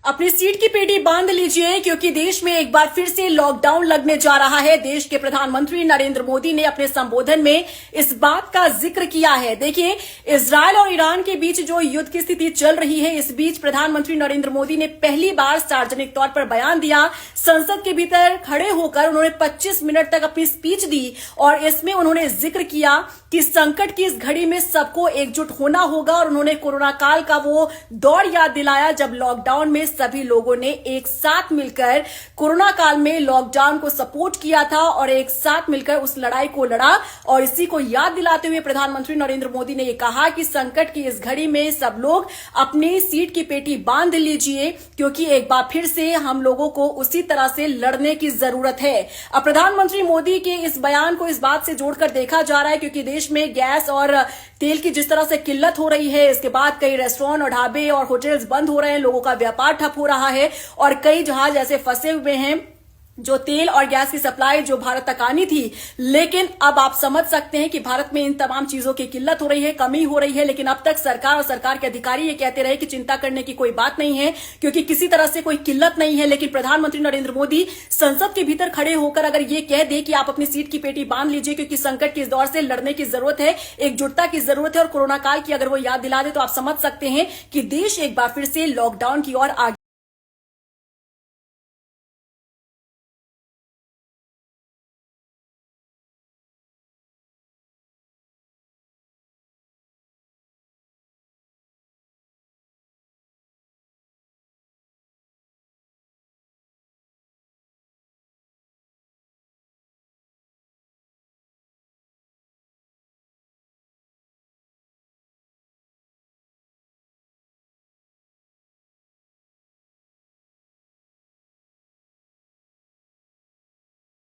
अपनी सीट की पेटी बांध लीजिए क्योंकि देश में एक बार फिर से लॉकडाउन लगने जा रहा है। देश के प्रधानमंत्री नरेंद्र मोदी ने अपने संबोधन में इस बात का जिक्र किया है। देखिए, इजरायल और ईरान के बीच जो युद्ध की स्थिति चल रही है, इस बीच प्रधानमंत्री नरेंद्र मोदी ने पहली बार सार्वजनिक तौर पर बयान दिया। संसद के भीतर खड़े होकर उन्होंने 25 मिनट तक अपनी स्पीच दी और इसमें उन्होंने जिक्र किया कि संकट की इस घड़ी में सबको एकजुट होना होगा और उन्होंने कोरोना काल का वो दौर याद दिलाया जब लॉकडाउन में सभी लोगों ने एक साथ मिलकर कोरोना काल में लॉकडाउन को सपोर्ट किया था और एक साथ मिलकर उस लड़ाई को लड़ा। और इसी को याद दिलाते हुए प्रधानमंत्री नरेंद्र मोदी ने यह कहा कि संकट की इस घड़ी में सब लोग अपनी सीट की पेटी बांध लीजिए क्योंकि एक बार फिर से हम लोगों को उसी तरह से लड़ने की जरूरत है। अब प्रधानमंत्री मोदी के इस बयान को इस बात से जोड़कर देखा जा रहा है क्योंकि देश में गैस और तेल की जिस तरह से किल्लत हो रही है, इसके बाद कई रेस्टोरेंट और ढाबे और होटल्स बंद हो रहे हैं, लोगों का व्यापार ठप हो रहा है और कई जहाज ऐसे फंसे हुए हैं जो तेल और गैस की सप्लाई जो भारत तक आनी थी। लेकिन अब आप समझ सकते हैं कि भारत में इन तमाम चीजों की किल्लत हो रही है, कमी हो रही है, लेकिन अब तक सरकार और सरकार के अधिकारी ये कहते रहे कि चिंता करने की कोई बात नहीं है क्योंकि किसी तरह से कोई किल्लत नहीं है। लेकिन प्रधानमंत्री नरेंद्र मोदी संसद के भीतर खड़े होकर अगर ये कह दे कि आप अपनी सीट की पेटी बांध लीजिए क्योंकि संकट के इस दौर से लड़ने की जरूरत है, एकजुटता की जरूरत है और कोरोना काल की अगर वो याद दिला दे तो आप समझ सकते हैं कि देश एक बार फिर से लॉकडाउन की ओर आगे